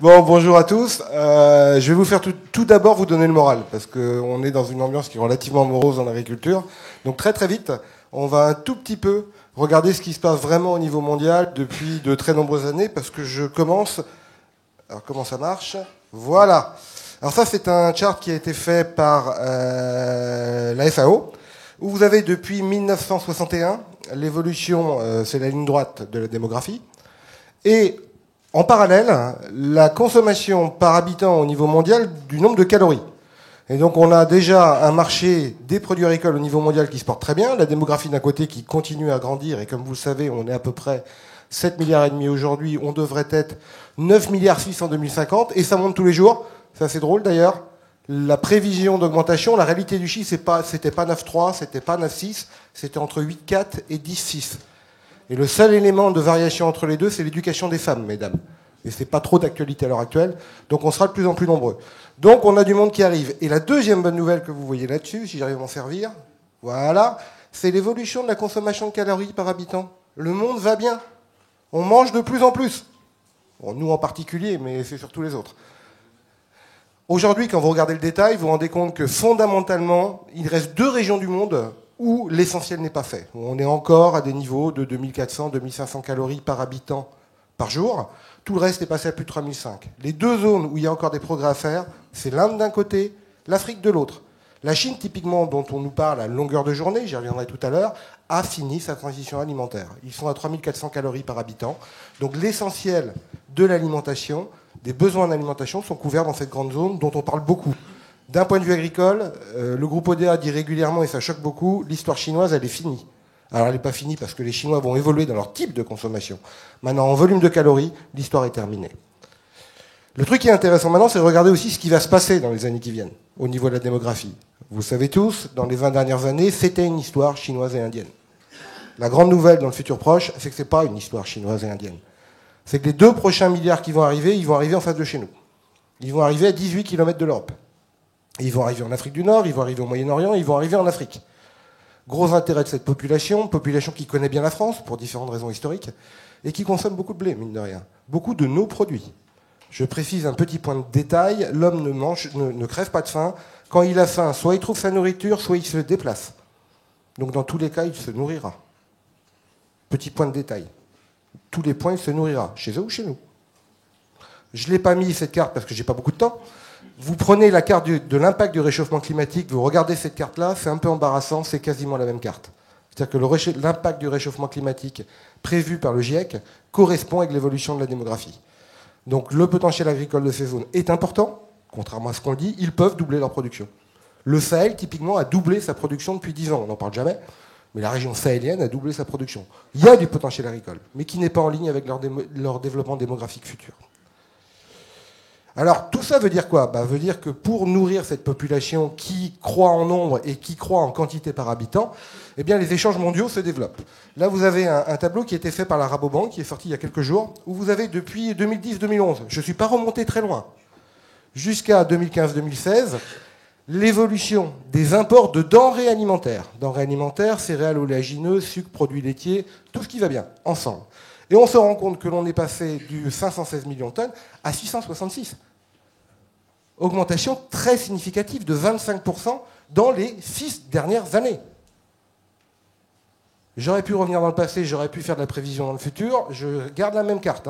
Bon, bonjour à tous. Je vais vous faire tout d'abord vous donner le moral, parce qu'on est dans une ambiance qui est relativement morose en agriculture. Donc très très vite, on va un tout petit peu regarder ce qui se passe vraiment au niveau mondial depuis de très nombreuses années, parce que je commence... Alors comment ça marche? Voilà. Alors ça, c'est un chart qui a été fait par la FAO, où vous avez depuis 1961 l'évolution, c'est la ligne droite de la démographie, et en parallèle, la consommation par habitant au niveau mondial du nombre de calories. Et donc on a déjà un marché des produits agricoles au niveau mondial qui se porte très bien, la démographie d'un côté qui continue à grandir, et comme vous le savez, on est à peu près 7 milliards et demi aujourd'hui, on devrait être 9 milliards 6 en 2050, et ça monte tous les jours. C'est assez drôle d'ailleurs. La prévision d'augmentation, la réalité du chiffre, c'était pas 9,3, c'était pas 9,6, c'était entre 8,4 et 10,6. Et le seul élément de variation entre les deux, c'est l'éducation des femmes, mesdames. Et c'est pas trop d'actualité à l'heure actuelle, donc on sera de plus en plus nombreux. Donc on a du monde qui arrive. Et la deuxième bonne nouvelle que vous voyez là-dessus, si j'arrive à m'en servir, voilà, c'est l'évolution de la consommation de calories par habitant. Le monde va bien. On mange de plus en plus. Bon, nous en particulier, mais c'est surtout les autres. Aujourd'hui, quand vous regardez le détail, vous vous rendez compte que fondamentalement, il reste 2 régions du monde où l'essentiel n'est pas fait. On est encore à des niveaux de 2400, 2500 calories par habitant par jour. Tout le reste est passé à plus de 3005. Les 2 zones où il y a encore des progrès à faire, c'est l'Inde d'un côté, l'Afrique de l'autre. La Chine, typiquement, dont on nous parle à longueur de journée, j'y reviendrai tout à l'heure, a fini sa transition alimentaire. Ils sont à 3400 calories par habitant. Donc l'essentiel de l'alimentation, des besoins d'alimentation sont couverts dans cette grande zone dont on parle beaucoup. D'un point de vue agricole, le groupe ODA dit régulièrement, et ça choque beaucoup, l'histoire chinoise, elle est finie. Alors elle n'est pas finie parce que les Chinois vont évoluer dans leur type de consommation. Maintenant, en volume de calories, l'histoire est terminée. Le truc qui est intéressant maintenant, c'est de regarder aussi ce qui va se passer dans les années qui viennent, au niveau de la démographie. Vous savez tous, dans les 20 dernières années, c'était une histoire chinoise et indienne. La grande nouvelle dans le futur proche, c'est que ce n'est pas une histoire chinoise et indienne. C'est que les 2 prochains milliards qui vont arriver, ils vont arriver en face de chez nous. Ils vont arriver à 18 km de l'Europe. Ils vont arriver en Afrique du Nord, ils vont arriver au Moyen-Orient, ils vont arriver en Afrique. Gros intérêt de cette population qui connaît bien la France, pour différentes raisons historiques, et qui consomme beaucoup de blé, mine de rien. Beaucoup de nos produits. Je précise un petit point de détail, l'homme ne crève pas de faim. Quand il a faim, soit il trouve sa nourriture, soit il se déplace. Donc dans tous les cas, il se nourrira. Petit point de détail. Tous les points, il se nourrira, chez eux ou chez nous. Je ne l'ai pas mis, cette carte, parce que j'ai pas beaucoup de temps. Vous prenez la carte de l'impact du réchauffement climatique, vous regardez cette carte-là, c'est un peu embarrassant, c'est quasiment la même carte. C'est-à-dire que l'impact du réchauffement climatique prévu par le GIEC correspond avec l'évolution de la démographie. Donc le potentiel agricole de ces zones est important, contrairement à ce qu'on dit, ils peuvent doubler leur production. Le Sahel, typiquement, a doublé sa production depuis 10 ans, on n'en parle jamais, mais la région sahélienne a doublé sa production. Il y a du potentiel agricole, mais qui n'est pas en ligne avec leur développement démographique futur. Alors, tout ça veut dire quoi? Veut dire que pour nourrir cette population qui croît en nombre et qui croît en quantité par habitant, eh bien, les échanges mondiaux se développent. Là, vous avez un tableau qui a été fait par la Rabobank, qui est sorti il y a quelques jours, où vous avez depuis 2010-2011, je ne suis pas remonté très loin, jusqu'à 2015-2016, l'évolution des imports de denrées alimentaires. Denrées alimentaires, céréales oléagineuses, sucre, produits laitiers, tout ce qui va bien, ensemble. Et on se rend compte que l'on est passé du 516 millions de tonnes à 666. Augmentation très significative de 25% dans les 6 dernières années. J'aurais pu revenir dans le passé, j'aurais pu faire de la prévision dans le futur, je garde la même carte.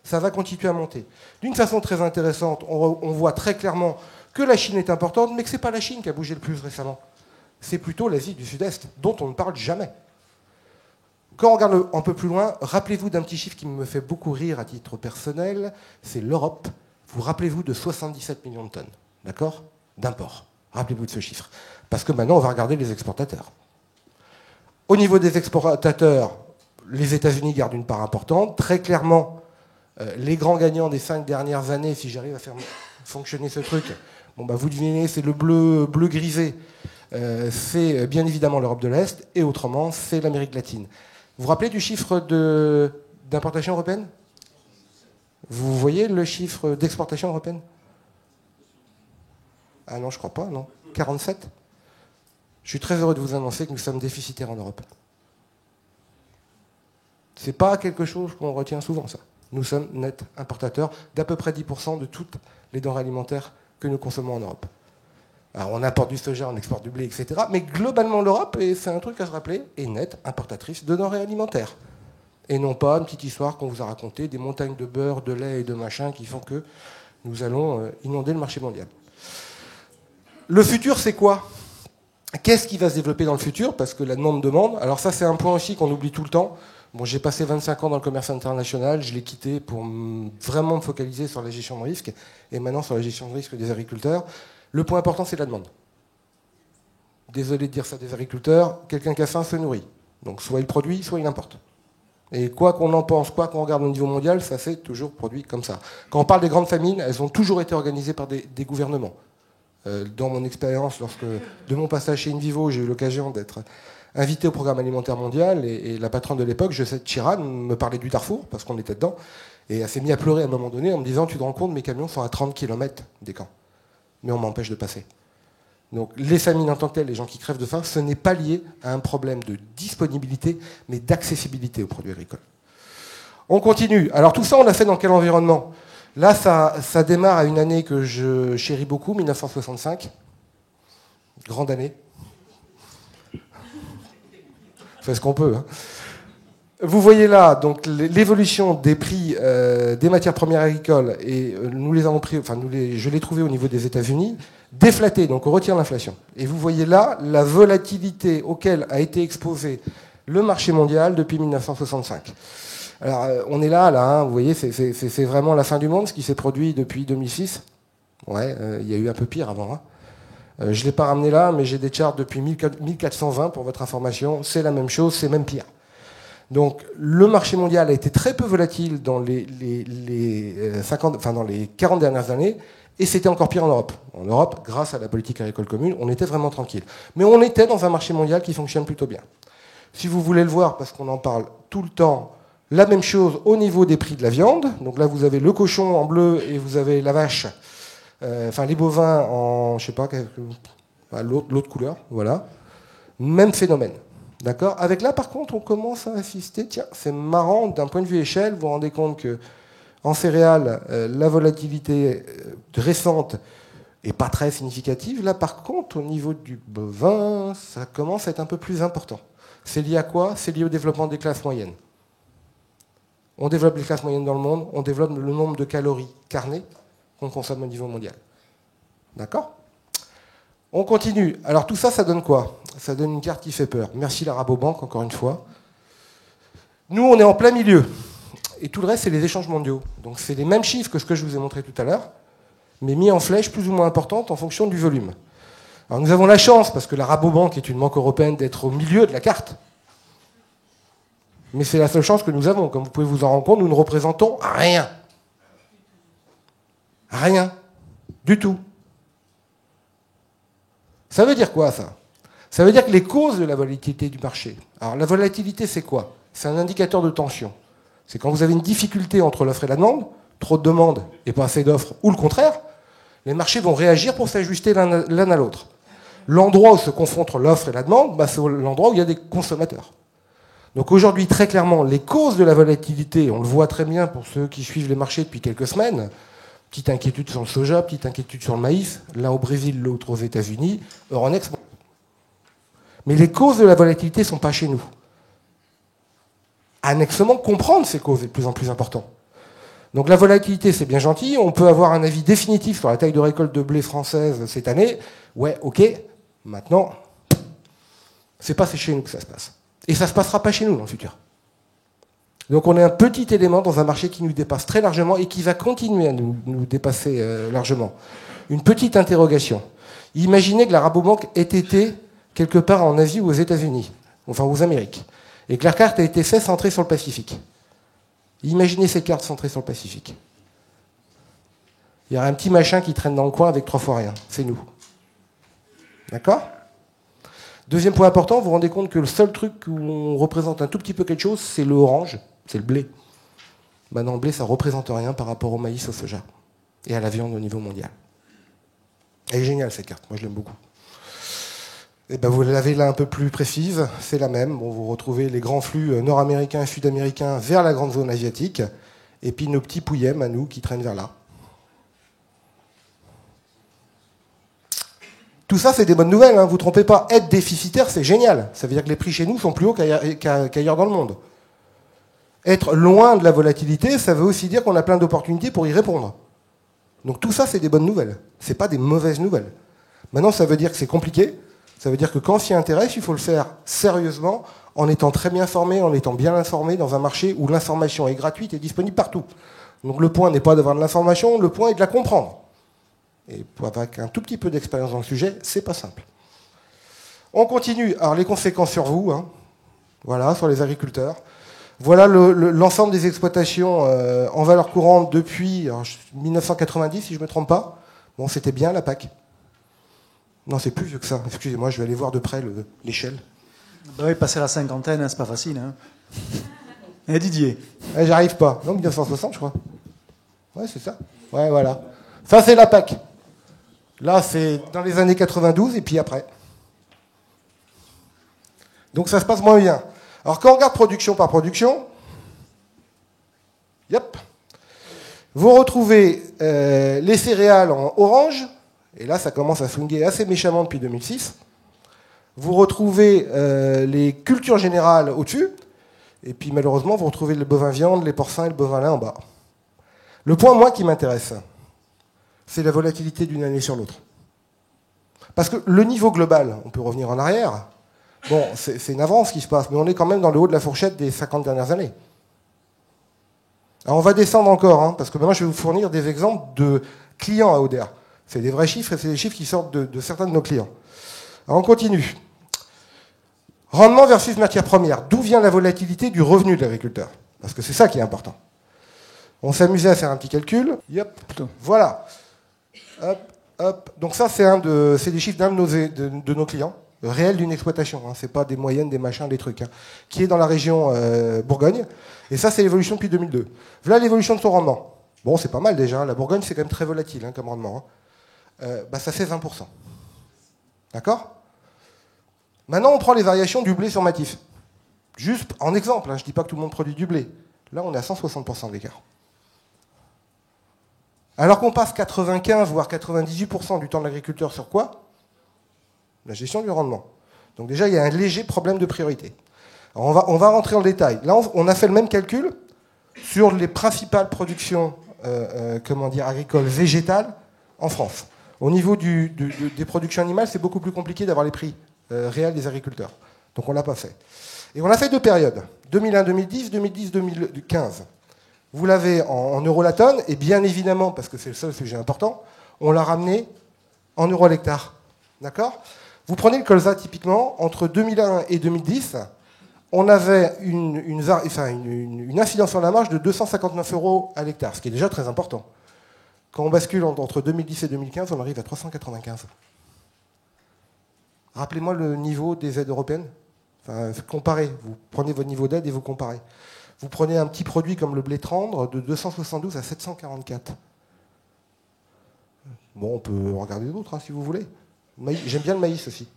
Ça va continuer à monter. D'une façon très intéressante, on voit très clairement que la Chine est importante, mais que ce n'est pas la Chine qui a bougé le plus récemment. C'est plutôt l'Asie du Sud-Est, dont on ne parle jamais. Quand on regarde un peu plus loin, rappelez-vous d'un petit chiffre qui me fait beaucoup rire à titre personnel, c'est l'Europe. Vous rappelez-vous de 77 millions de tonnes, d'accord, d'import. Rappelez-vous de ce chiffre. Parce que maintenant, on va regarder les exportateurs. Au niveau des exportateurs, les États-Unis gardent une part importante. Très clairement, les grands gagnants des 5 dernières années, si j'arrive à faire fonctionner ce truc, vous devinez, c'est le bleu grisé. C'est bien évidemment l'Europe de l'Est, et autrement, c'est l'Amérique latine. Vous vous rappelez du chiffre d'importation européenne? Vous voyez le chiffre d'exportation européenne? Ah non, je crois pas, non. 47? Je suis très heureux de vous annoncer que nous sommes déficitaires en Europe. C'est pas quelque chose qu'on retient souvent, ça. Nous sommes net importateurs d'à peu près 10% de toutes les denrées alimentaires que nous consommons en Europe. Alors on importe du soja, on exporte du blé, etc. Mais globalement l'Europe, et c'est un truc à se rappeler, est nette importatrice de denrées alimentaires. Et non pas une petite histoire qu'on vous a racontée, des montagnes de beurre, de lait et de machin qui font que nous allons inonder le marché mondial. Le futur, c'est quoi? Qu'est-ce qui va se développer dans le futur? Parce que la demande. Alors ça, c'est un point aussi qu'on oublie tout le temps. Bon, j'ai passé 25 ans dans le commerce international, je l'ai quitté pour vraiment me focaliser sur la gestion de risque, et maintenant sur la gestion de risque des agriculteurs. Le point important, c'est la demande. Désolé de dire ça des agriculteurs, quelqu'un qui a faim se nourrit. Donc soit il produit, soit il importe. Et quoi qu'on en pense, quoi qu'on regarde au niveau mondial, ça s'est toujours produit comme ça. Quand on parle des grandes famines, elles ont toujours été organisées par des gouvernements. Dans mon expérience, de mon passage chez InVivo, j'ai eu l'occasion d'être invité au programme alimentaire mondial, et la patronne de l'époque, Josette Chiran, me parlait du Darfour, parce qu'on était dedans, et elle s'est mise à pleurer à un moment donné en me disant, tu te rends compte, mes camions sont à 30 km des camps, mais on m'empêche de passer. Donc les famines en tant que telles, les gens qui crèvent de faim, ce n'est pas lié à un problème de disponibilité, mais d'accessibilité aux produits agricoles. On continue. Alors tout ça, on l'a fait dans quel environnement? Là, ça démarre à une année que je chéris beaucoup, 1965. Grande année. On fait ce qu'on peut. Hein. Vous voyez là donc l'évolution des prix des matières premières agricoles, et nous les avons pris, enfin je l'ai trouvé au niveau des États-Unis, déflaté, donc on retire l'inflation. Et vous voyez là la volatilité auquel a été exposé le marché mondial depuis 1965. Alors on est là, hein, vous voyez, c'est vraiment la fin du monde, ce qui s'est produit depuis 2006. Ouais, il y a eu un peu pire avant. Hein. Je ne l'ai pas ramené là, mais j'ai des charts depuis 1420 pour votre information. C'est la même chose, c'est même pire. Donc le marché mondial a été très peu volatile dans les 40 dernières années, et c'était encore pire en Europe. En Europe, grâce à la politique agricole commune, on était vraiment tranquille. Mais on était dans un marché mondial qui fonctionne plutôt bien. Si vous voulez le voir, parce qu'on en parle tout le temps, la même chose au niveau des prix de la viande. Donc là, vous avez le cochon en bleu et vous avez la vache, les bovins en, je sais pas, l'autre couleur, voilà. Même phénomène. D'accord. Avec là, par contre, on commence à assister. Tiens, c'est marrant, d'un point de vue échelle, vous vous rendez compte que en céréales, la volatilité récente est pas très significative. Là, par contre, au niveau du bovin, ça commence à être un peu plus important. C'est lié à quoi? C'est lié au développement des classes moyennes. On développe les classes moyennes dans le monde, on développe le nombre de calories carnées qu'on consomme au niveau mondial. D'accord? On continue. Alors tout ça, ça donne quoi? Ça donne une carte qui fait peur. Merci la Rabobank, encore une fois. Nous, on est en plein milieu. Et tout le reste, c'est les échanges mondiaux. Donc c'est les mêmes chiffres que ce que je vous ai montré tout à l'heure, mais mis en flèche plus ou moins importante en fonction du volume. Alors nous avons la chance, parce que la Rabobank est une banque européenne, d'être au milieu de la carte. Mais c'est la seule chance que nous avons. Comme vous pouvez vous en rendre compte, nous ne représentons rien. Rien. Du tout. Ça veut dire quoi, ça? Ça veut dire que les causes de la volatilité du marché. Alors, la volatilité, c'est quoi? C'est un indicateur de tension. C'est quand vous avez une difficulté entre l'offre et la demande, trop de demandes et pas assez d'offres, ou le contraire, les marchés vont réagir pour s'ajuster l'un à l'autre. L'endroit où se confrontent l'offre et la demande, c'est l'endroit où il y a des consommateurs. Donc aujourd'hui, très clairement, les causes de la volatilité, on le voit très bien pour ceux qui suivent les marchés depuis quelques semaines, petite inquiétude sur le soja, petite inquiétude sur le maïs, l'un au Brésil, l'autre aux États-Unis, Euronext. Mais les causes de la volatilité ne sont pas chez nous. Annexement, comprendre ces causes est de plus en plus important. Donc la volatilité, c'est bien gentil, on peut avoir un avis définitif sur la taille de récolte de blé française cette année. Ouais, ok, maintenant, c'est pas chez nous que ça se passe. Et ça ne se passera pas chez nous dans le futur. Donc on est un petit élément dans un marché qui nous dépasse très largement et qui va continuer à nous dépasser largement. Une petite interrogation. Imaginez que la Rabobank ait été quelque part en Asie ou aux États-Unis, enfin aux Amériques, et que la carte a été faite centrée sur le Pacifique. Imaginez ces cartes centrées sur le Pacifique. Il y aurait un petit machin qui traîne dans le coin avec 3 fois rien. C'est nous. D'accord ? Deuxième point important, vous vous rendez compte que le seul truc où on représente un tout petit peu quelque chose, c'est le orange, c'est le blé. Maintenant, le blé, ça ne représente rien par rapport au maïs, au soja et à la viande au niveau mondial. Elle est géniale cette carte, moi je l'aime beaucoup. Et vous l'avez là un peu plus précise, c'est la même. Bon, vous retrouvez les grands flux nord-américains et sud-américains vers la grande zone asiatique. et puis nos petits pouillèmes à nous qui traînent vers là. Tout ça, c'est des bonnes nouvelles, hein, vous ne trompez pas. Être déficitaire, c'est génial. Ça veut dire que les prix chez nous sont plus hauts qu'ailleurs dans le monde. Être loin de la volatilité, ça veut aussi dire qu'on a plein d'opportunités pour y répondre. Donc tout ça, c'est des bonnes nouvelles. Ce n'est pas des mauvaises nouvelles. Maintenant, ça veut dire que c'est compliqué. Ça veut dire que quand on s'y intéresse, il faut le faire sérieusement, en étant très bien formé, en étant bien informé dans un marché où l'information est gratuite et disponible partout. Donc le point n'est pas d'avoir de l'information, le point est de la comprendre. Et avec un tout petit peu d'expérience dans le sujet, c'est pas simple. On continue. Alors les conséquences sur vous, hein. Voilà, sur les agriculteurs. Voilà l'ensemble des exploitations en valeur courante depuis 1990, si je ne me trompe pas. Bon, c'était bien la PAC. Non, c'est plus vieux que ça. Excusez-moi, je vais aller voir de près l'échelle. Bah oui, passer la cinquantaine, hein, c'est pas facile. Hein. Et Didier? J'arrive pas. Non, 1960, je crois. Ouais, c'est ça. Ouais, voilà. Ça, c'est la PAC. Là, c'est dans les années 92 et puis après. Donc ça se passe moins bien. Alors quand on regarde production par production, yep, vous retrouvez les céréales en orange, et là ça commence à swinguer assez méchamment depuis 2006. Vous retrouvez les cultures générales au-dessus, et puis malheureusement vous retrouvez le bovin viande, les porcins et le bovin lait en bas. Le point, moi, qui m'intéresse, c'est la volatilité d'une année sur l'autre. Parce que le niveau global, on peut revenir en arrière, bon, c'est une avance qui se passe, mais on est quand même dans le haut de la fourchette des 50 dernières années. Alors on va descendre encore, hein, parce que maintenant je vais vous fournir des exemples de clients à Oder. C'est des vrais chiffres et c'est des chiffres qui sortent de certains de nos clients. Alors on continue. Rendement versus matière première. D'où vient la volatilité du revenu de l'agriculteur? Parce que c'est ça qui est important. On s'amusait à faire un petit calcul. Yep. Voilà. Hop, hop. Donc ça, c'est des chiffres d'un de nos clients, réels d'une exploitation. Hein. Ce n'est pas des moyennes, des machins, des trucs. Hein, qui est dans la région Bourgogne. Et ça, c'est l'évolution depuis 2002. Voilà l'évolution de son rendement. Bon, c'est pas mal déjà. Hein. La Bourgogne, c'est quand même très volatile hein, comme rendement. Hein. Ça fait 20%. D'accord? Maintenant, on prend les variations du blé sur matif. Juste en exemple. Hein, je ne dis pas que tout le monde produit du blé. Là, on est à 160% d'écart. Alors qu'on passe 95 voire 98% du temps de l'agriculteur sur quoi? La gestion du rendement. Donc déjà, il y a un léger problème de priorité. Alors on va rentrer en détail. Là, on a fait le même calcul sur les principales productions agricoles végétales en France. Au niveau des productions animales, c'est beaucoup plus compliqué d'avoir les prix réels des agriculteurs. Donc on ne l'a pas fait. Et on a fait deux périodes. 2001-2010, 2010-2015. Vous l'avez en euros la tonne, et bien évidemment, parce que c'est le seul sujet important, on l'a ramené en euros à l'hectare. D'accord? Vous prenez le colza, typiquement, entre 2001 et 2010, on avait une incidence sur la marge de 259 € à l'hectare, ce qui est déjà très important. Quand on bascule entre 2010 et 2015, on arrive à 395. Rappelez-moi le niveau des aides européennes. Enfin, comparez, vous prenez votre niveau d'aide et vous comparez. Vous prenez un petit produit comme le blé tendre de 272 à 744. Bon, on peut regarder d'autres hein, si vous voulez. J'aime bien le maïs aussi.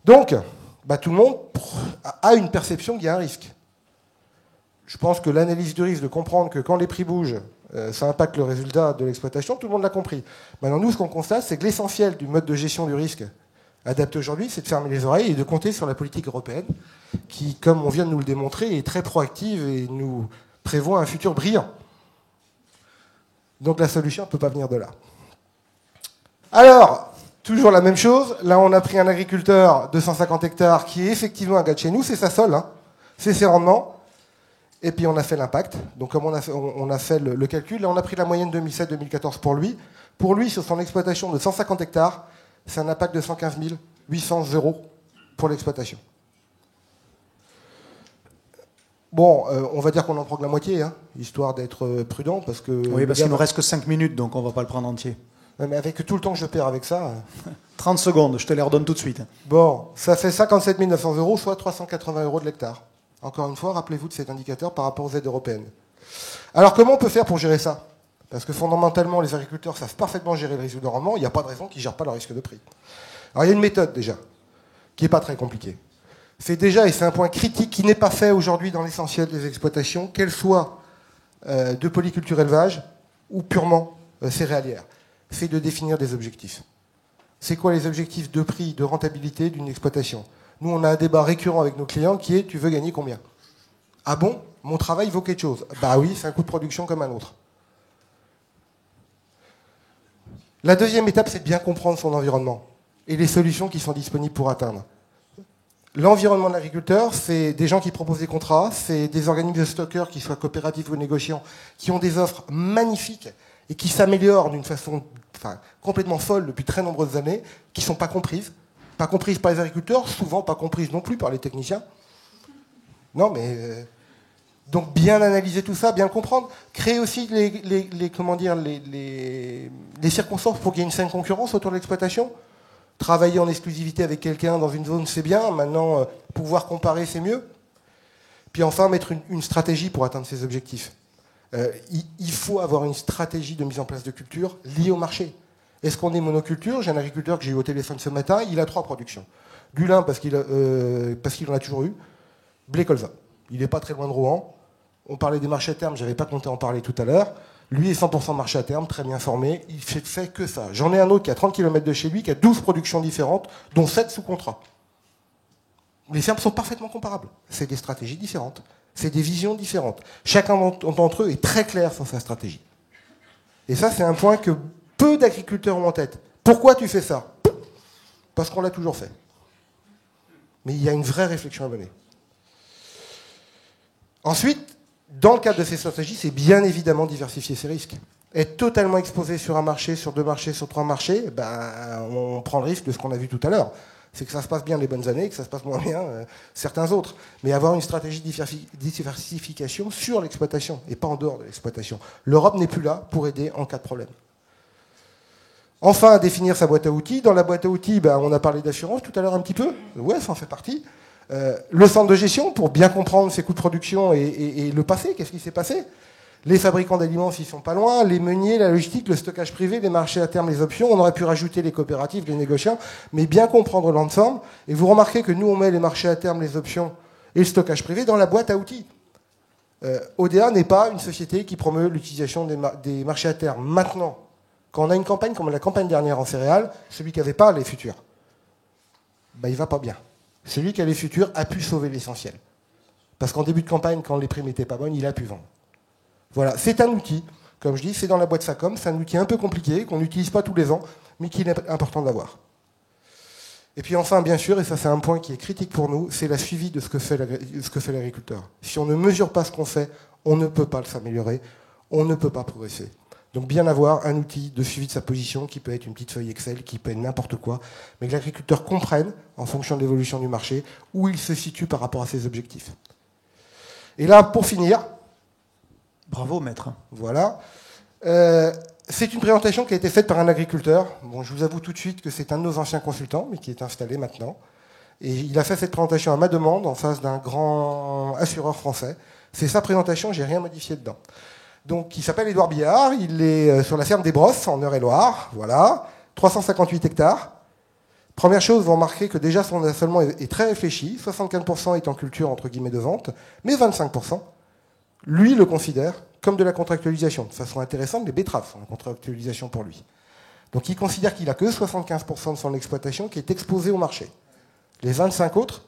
Donc, tout le monde a une perception qu'il y a un risque. Je pense que l'analyse du risque, de comprendre que quand les prix bougent, ça impacte le résultat de l'exploitation, tout le monde l'a compris. Maintenant, nous, ce qu'on constate, c'est que l'essentiel du mode de gestion du risque adapté aujourd'hui, c'est de fermer les oreilles et de compter sur la politique européenne, qui, comme on vient de nous le démontrer, est très proactive et nous prévoit un futur brillant. Donc la solution ne peut pas venir de là. Alors, toujours la même chose. Là, on a pris un agriculteur de 150 hectares qui est effectivement un gars de chez nous, c'est sa sol, hein, c'est ses rendements. Et puis on a fait l'impact. Donc comme on a fait le calcul, là on a pris la moyenne 2007-2014 pour lui. Pour lui, sur son exploitation de 150 hectares, c'est un impact de 115 800 € pour l'exploitation. Bon, on va dire qu'on en prend que la moitié, hein, histoire d'être prudent, parce que... Oui, parce qu'il ne nous reste que 5 minutes, donc on ne va pas le prendre entier. Mais avec tout le temps que je perds avec ça... 30 secondes, je te les redonne tout de suite. Bon, ça fait 57 900 €, soit 380 € de l'hectare. Encore une fois, rappelez-vous de cet indicateur par rapport aux aides européennes. Alors, comment on peut faire pour gérer ça? Parce que fondamentalement, les agriculteurs savent parfaitement gérer le risque de rendement. Il n'y a pas de raison qu'ils ne gèrent pas le risque de prix. Alors, il y a une méthode déjà, qui n'est pas très compliquée. c'est déjà, et c'est un point critique qui n'est pas fait aujourd'hui dans l'essentiel des exploitations, qu'elles soient de polyculture élevage ou purement céréalière, c'est de définir des objectifs. C'est quoi les objectifs de prix, de rentabilité d'une exploitation? Nous, on a un débat récurrent avec nos clients qui est: tu veux gagner combien? Ah bon? Mon travail vaut quelque chose? Bah oui, c'est un coût de production comme un autre. La deuxième étape, c'est de bien comprendre son environnement et les solutions qui sont disponibles pour atteindre. L'environnement de l'agriculteur, c'est des gens qui proposent des contrats, c'est des organismes de stockeurs, qui soient coopératifs ou négociants, qui ont des offres magnifiques et qui s'améliorent d'une façon complètement folle depuis très nombreuses années, qui ne sont pas comprises par les agriculteurs, souvent pas comprises non plus par les techniciens. Non, mais donc bien analyser tout ça, bien le comprendre, créer aussi les circonstances pour qu'il y ait une saine concurrence autour de l'exploitation. Travailler en exclusivité avec quelqu'un dans une zone, c'est bien. Maintenant, pouvoir comparer, c'est mieux. Puis enfin, mettre une stratégie pour atteindre ses objectifs. Il faut avoir une stratégie de mise en place de culture liée au marché. Est-ce qu'on est monoculture? J'ai un agriculteur que j'ai eu au téléphone ce matin, il a 3 productions. Du lin parce qu'il en a toujours eu. Blé colza. Il n'est pas très loin de Rouen. On parlait des marchés à terme, je n'avais pas compté en parler tout à l'heure. Lui est 100% marché à terme, très bien formé. Il fait que ça. J'en ai un autre qui a 30 km de chez lui, qui a 12 productions différentes, dont 7 sous contrat. Les fermes sont parfaitement comparables. C'est des stratégies différentes. C'est des visions différentes. Chacun d'entre eux est très clair sur sa stratégie. Et ça, c'est un point que peu d'agriculteurs ont en tête. Pourquoi tu fais ça? Parce qu'on l'a toujours fait. Mais il y a une vraie réflexion à mener. Ensuite, dans le cadre de ces stratégies, c'est bien évidemment diversifier ses risques. Être totalement exposé sur un marché, sur 2 marchés, sur 3 marchés, on prend le risque de ce qu'on a vu tout à l'heure. C'est que ça se passe bien les bonnes années, que ça se passe moins bien certains autres. Mais avoir une stratégie de diversification sur l'exploitation et pas en dehors de l'exploitation. L'Europe n'est plus là pour aider en cas de problème. Enfin, définir sa boîte à outils. Dans la boîte à outils, on a parlé d'assurance tout à l'heure un petit peu. Ouais, ça en fait partie. Le centre de gestion, pour bien comprendre ses coûts de production et le passé, qu'est-ce qui s'est passé. Les fabricants d'aliments, s'ils sont pas loin, les meuniers, la logistique, le stockage privé, les marchés à terme, les options. On aurait pu rajouter les coopératives, les négociants, mais bien comprendre l'ensemble. Et vous remarquez que nous, on met les marchés à terme, les options et le stockage privé dans la boîte à outils. ODA n'est pas une société qui promeut l'utilisation des marchés à terme. Maintenant, quand on a une campagne comme la campagne dernière en céréales, celui qui n'avait pas les futurs, il va pas bien. Celui qui a les futurs a pu sauver l'essentiel. Parce qu'en début de campagne, quand les primes n'étaient pas bonnes, il a pu vendre. Voilà, c'est un outil, comme je dis, c'est dans la boîte Facom, c'est un outil un peu compliqué, qu'on n'utilise pas tous les ans, mais qu'il est important d'avoir. Et puis enfin, bien sûr, et ça c'est un point qui est critique pour nous, c'est la suivi de ce que fait l'agriculteur. Si on ne mesure pas ce qu'on fait, on ne peut pas s'améliorer, on ne peut pas progresser. Donc bien avoir un outil de suivi de sa position, qui peut être une petite feuille Excel, qui peut être n'importe quoi, mais que l'agriculteur comprenne, en fonction de l'évolution du marché, où il se situe par rapport à ses objectifs. Et là, pour finir... Bravo, maître. Voilà. C'est une présentation qui a été faite par un agriculteur. Bon, je vous avoue tout de suite que c'est un de nos anciens consultants, mais qui est installé maintenant. Et il a fait cette présentation à ma demande, en face d'un grand assureur français. C'est sa présentation, j'ai rien modifié dedans. Donc, il s'appelle Édouard Billard, il est sur la ferme des Brosses, en Eure-et-Loire, voilà, 358 hectares. Première chose, vous remarquez que déjà son assolement est très réfléchi, 75% est en culture entre guillemets de vente, mais 25%, lui le considère comme de la contractualisation. De façon intéressante, les betteraves sont en contractualisation pour lui. Donc il considère qu'il n'a que 75% de son exploitation qui est exposée au marché. Les 25 autres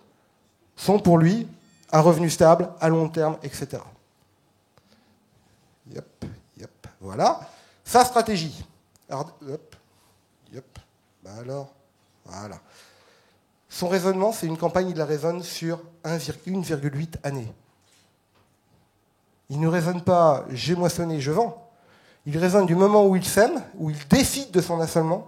sont pour lui un revenu stable, à long terme, etc. Voilà. Sa stratégie. Alors, voilà. Son raisonnement, c'est une campagne, il la raisonne sur 1,8 années. Il ne raisonne pas « j'ai moissonné, je vends ». Il raisonne du moment où il sème, où il décide de son assolement,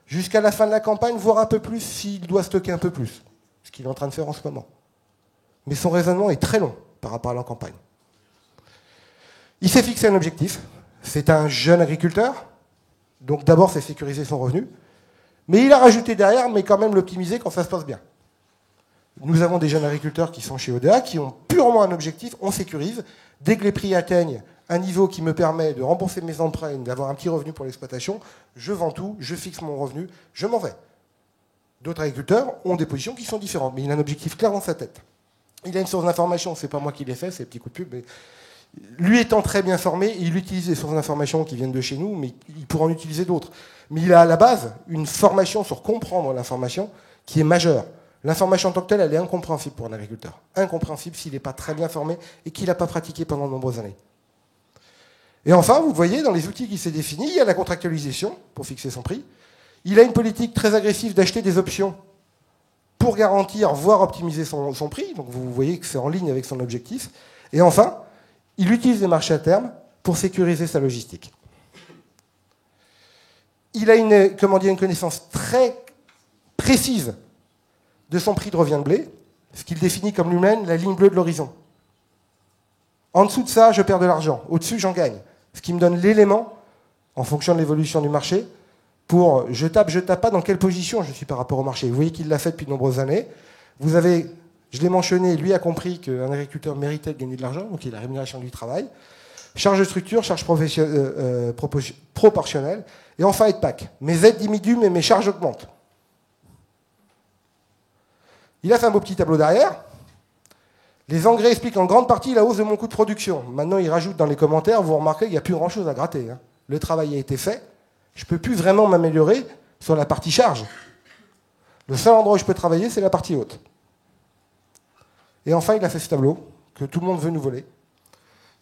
jusqu'à la fin de la campagne, voire un peu plus s'il doit stocker un peu plus, ce qu'il est en train de faire en ce moment. Mais son raisonnement est très long par rapport à la campagne. Il s'est fixé un objectif. C'est un jeune agriculteur, donc d'abord c'est sécuriser son revenu, mais il a rajouté derrière, mais quand même l'optimiser quand ça se passe bien. Nous avons des jeunes agriculteurs qui sont chez ODA, qui ont purement un objectif, on sécurise. Dès que les prix atteignent un niveau qui me permet de rembourser mes emprunts, d'avoir un petit revenu pour l'exploitation, je vends tout, je fixe mon revenu, je m'en vais. D'autres agriculteurs ont des positions qui sont différentes, mais il a un objectif clair dans sa tête. Il a une source d'information, c'est pas moi qui l'ai fait, c'est un petit coup de pub, mais lui étant très bien formé, il utilise des sources d'information qui viennent de chez nous, mais il pourra en utiliser d'autres. Mais il a à la base une formation sur comprendre l'information qui est majeure. L'information en tant que telle, elle est incompréhensible pour un agriculteur. Incompréhensible s'il n'est pas très bien formé et qu'il n'a pas pratiqué pendant de nombreuses années. Et enfin, vous voyez, dans les outils qu'il s'est définis, il y a la contractualisation pour fixer son prix. Il a une politique très agressive d'acheter des options pour garantir, voire optimiser son prix. Donc vous voyez que c'est en ligne avec son objectif. Et enfin, il utilise les marchés à terme pour sécuriser sa logistique. Il a une connaissance très précise de son prix de revient de blé, ce qu'il définit comme lui-même la ligne bleue de l'horizon. En dessous de ça, je perds de l'argent. Au-dessus, j'en gagne. Ce qui me donne l'élément, en fonction de l'évolution du marché, pour je tape pas, dans quelle position je suis par rapport au marché. Vous voyez qu'il l'a fait depuis de nombreuses années. Vous avez, je l'ai mentionné, lui a compris qu'un agriculteur méritait de gagner de l'argent, donc il a la rémunération du travail. Charge de structure, charge proportionnelle. Et enfin, aide PAC. Mes aides diminuent, mais mes charges augmentent. Il a fait un beau petit tableau derrière. Les engrais expliquent en grande partie la hausse de mon coût de production. Maintenant, il rajoute dans les commentaires, vous remarquez qu'il n'y a plus grand-chose à gratter. Le travail a été fait. Je ne peux plus vraiment m'améliorer sur la partie charge. Le seul endroit où je peux travailler, c'est la partie haute. Et enfin, il a fait ce tableau que tout le monde veut nous voler,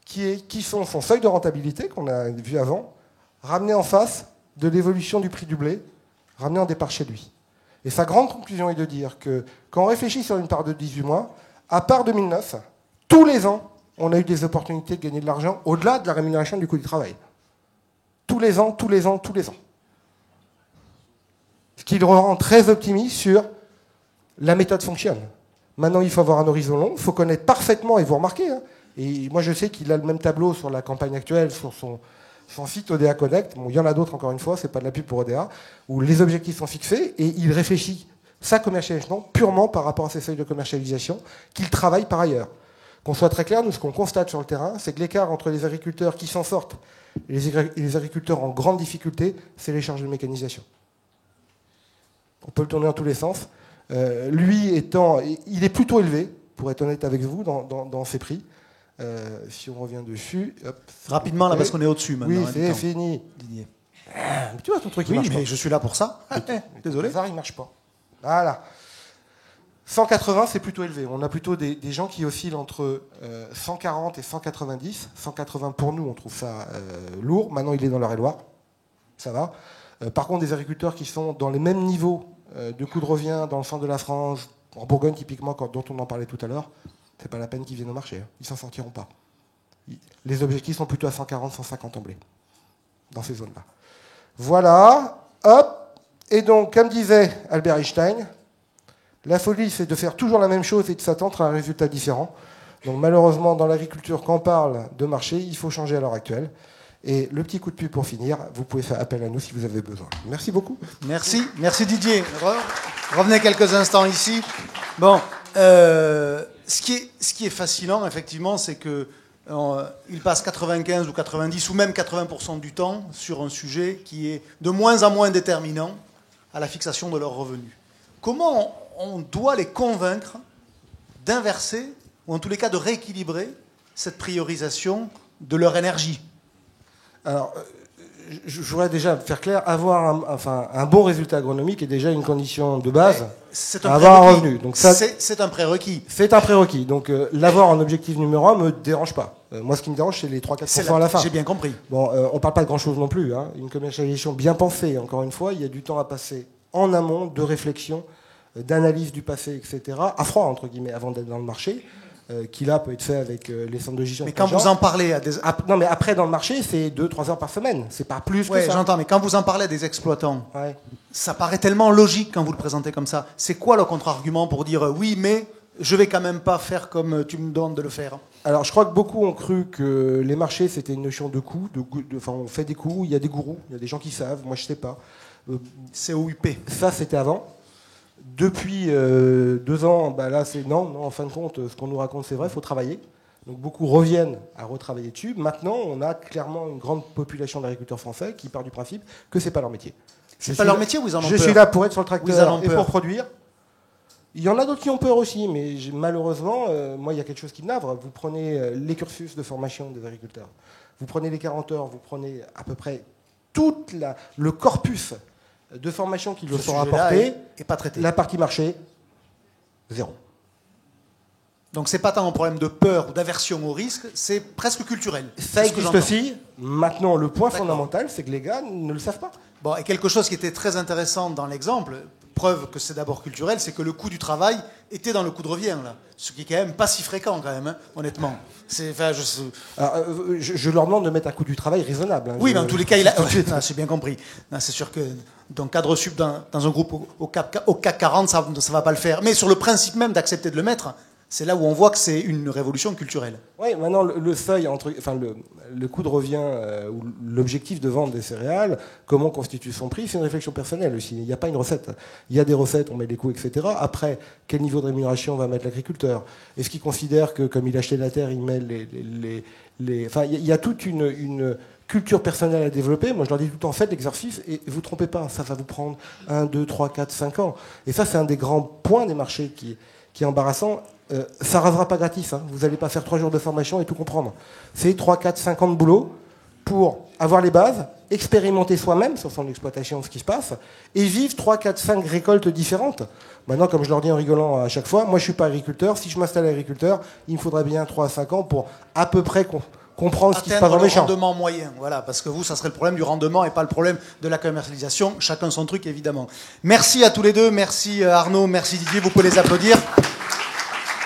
qui sont son seuil de rentabilité, qu'on a vu avant, ramené en face de l'évolution du prix du blé, ramené en départ chez lui. Et sa grande conclusion est de dire que quand on réfléchit sur une part de 18 mois, à part 2009, tous les ans, on a eu des opportunités de gagner de l'argent au-delà de la rémunération du coût du travail. Tous les ans, tous les ans, tous les ans. Ce qui le rend très optimiste sur la méthode fonctionne. Maintenant, il faut avoir un horizon long, il faut connaître parfaitement, et vous remarquez, et moi je sais qu'il a le même tableau sur la campagne actuelle, sur son site ODA Connect, bon, il y en a d'autres encore une fois, c'est pas de la pub pour ODA, où les objectifs sont fixés, et il réfléchit sa commercialisation purement par rapport à ses seuils de commercialisation, qu'il travaille par ailleurs. Qu'on soit très clair, nous, ce qu'on constate sur le terrain, c'est que l'écart entre les agriculteurs qui s'en sortent et les agriculteurs en grande difficulté, c'est les charges de mécanisation. On peut le tourner dans tous les sens. Lui étant, il est plutôt élevé, pour être honnête avec vous, dans ses prix. Si on revient dessus... Hop, rapidement, là, parce qu'on est au-dessus maintenant. Oui, c'est fini. Didier. Tu vois ton truc qui Oui, marche mais pas. je suis là pour ça. Désolé. Il ne marche pas. Voilà. 180, c'est plutôt élevé. On a plutôt des gens qui oscillent entre 140 et 190. 180 pour nous, on trouve ça lourd. Maintenant, il est dans l'Eure-et-Loire. Ça va. Par contre, des agriculteurs qui sont dans les mêmes niveaux de coût de revient dans le centre de la France, en Bourgogne typiquement, dont on en parlait tout à l'heure, c'est pas la peine qu'ils viennent au marché. Ils s'en sortiront pas. Les objectifs sont plutôt à 140, 150 en blé, dans ces zones-là. Voilà. Hop. Et donc, comme disait Albert Einstein, la folie, c'est de faire toujours la même chose et de s'attendre à un résultat différent. Donc malheureusement, dans l'agriculture, quand on parle de marché, il faut changer à l'heure actuelle. Et le petit coup de pub pour finir, vous pouvez faire appel à nous si vous avez besoin. Merci beaucoup. Merci Didier. Revenez quelques instants ici. Bon, ce qui est fascinant, effectivement, c'est que ils passent 95 ou 90 ou même 80% du temps sur un sujet qui est de moins en moins déterminant à la fixation de leurs revenus. Comment on doit les convaincre d'inverser, ou en tous les cas de rééquilibrer, cette priorisation de leur énergie? Alors, je voudrais déjà faire clair, avoir un bon résultat agronomique est déjà une condition de base à avoir un revenu. Donc ça, c'est un prérequis. C'est un prérequis. Donc l'avoir en objectif numéro 1 me dérange pas. Moi, ce qui me dérange, c'est les 3-4% à la fin. J'ai bien compris. Bon, on parle pas de grand-chose non plus. Une commercialisation bien pensée, encore une fois, il y a du temps à passer en amont, de réflexion, d'analyse du passé, etc., à froid, entre guillemets, avant d'être dans le marché. Qui là peut être fait avec les centres de gestion. Mais quand vous en parlez à des... Non, mais après, dans le marché, c'est 2-3 heures par semaine. C'est pas plus que ça. J'entends, mais quand vous en parlez à des exploitants, ça paraît tellement logique quand vous le présentez comme ça. C'est quoi le contre-argument pour dire oui, mais je vais quand même pas faire comme tu me demandes de le faire? Alors, je crois que beaucoup ont cru que les marchés, c'était une notion de coût. Enfin, on fait des coûts, il y a des gourous, il y a des gens qui savent, moi je sais pas. COUP. Ça, c'était avant. Depuis 2 ans, là, c'est non, en fin de compte, ce qu'on nous raconte, c'est vrai, il faut travailler. Donc beaucoup reviennent à retravailler dessus. Maintenant, on a clairement une grande population d'agriculteurs français qui part du principe que ce n'est pas leur métier. C'est pas leur métier ou ils en ont peur? Je suis là pour être sur le Ou ils en tracteur ont et peur? pour produire. Il y en a d'autres qui ont peur aussi, mais malheureusement, moi, il y a quelque chose qui me navre. Vous prenez les cursus de formation des agriculteurs, vous prenez les 40 heures, vous prenez à peu près tout le corpus de formation qu'ils leur sont apportés, et pas traité. La partie marché, zéro. Donc c'est pas tant un problème de peur ou d'aversion au risque, c'est presque culturel. Ça existe aussi. Maintenant, le point fondamental, c'est que les gars ne le savent pas. Bon, et quelque chose qui était très intéressant dans l'exemple, preuve que c'est d'abord culturel, c'est que le coût du travail était dans le coût de revient, là. Ce qui est quand même pas si fréquent, quand même, hein, honnêtement. Alors, je leur demande de mettre un coût du travail raisonnable. Hein. Oui, mais en tous les cas, il a... j'ai bien compris. C'est sûr que dans le cadre sup, dans un groupe au CAC 40, ça ne va pas le faire. Mais sur le principe même d'accepter de le mettre, c'est là où on voit que c'est une révolution culturelle. Oui, maintenant, le seuil, le coût de revient ou l'objectif de vente des céréales, comment constitue son prix, c'est une réflexion personnelle aussi. Il n'y a pas une recette. Il y a des recettes, on met les coûts, etc. Après, quel niveau de rémunération va mettre l'agriculteur? Est-ce qu'il considère que, comme il a acheté la terre, il met Enfin, il y a toute une culture personnelle à développer. Moi, je leur dis tout le temps, faites l'exercice et vous ne trompez pas. Ça va vous prendre 1, 2, 3, 4, 5 ans. Et ça, c'est un des grands points des marchés qui est embarrassant. Ça ne rasera pas gratis. Hein. Vous n'allez pas faire 3 jours de formation et tout comprendre. C'est 3, 4, 5 ans de boulot pour avoir les bases, expérimenter soi-même sur son exploitation ce qui se passe, et vivre 3, 4, 5 récoltes différentes. Maintenant, comme je leur dis en rigolant à chaque fois, moi je ne suis pas agriculteur. Si je m'installe agriculteur, il me faudrait bien 3 à 5 ans pour à peu près comprendre ce qui se passe dans mes champs. Le rendement moyen, voilà, parce que vous, ça serait le problème du rendement et pas le problème de la commercialisation. Chacun son truc, évidemment. Merci à tous les deux. Merci Arnaud, merci Didier. Vous pouvez les applaudir.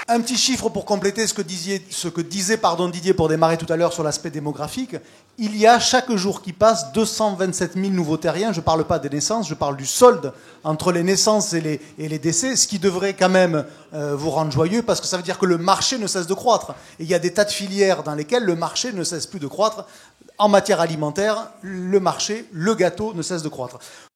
Un petit chiffre pour compléter ce que disait Didier pour démarrer tout à l'heure sur l'aspect démographique. Il y a chaque jour qui passe 227 000 nouveaux terriens. Je ne parle pas des naissances, je parle du solde entre les naissances et les décès, ce qui devrait quand même vous rendre joyeux parce que ça veut dire que le marché ne cesse de croître. Et il y a des tas de filières dans lesquelles le marché ne cesse plus de croître. En matière alimentaire, le marché, le gâteau ne cesse de croître.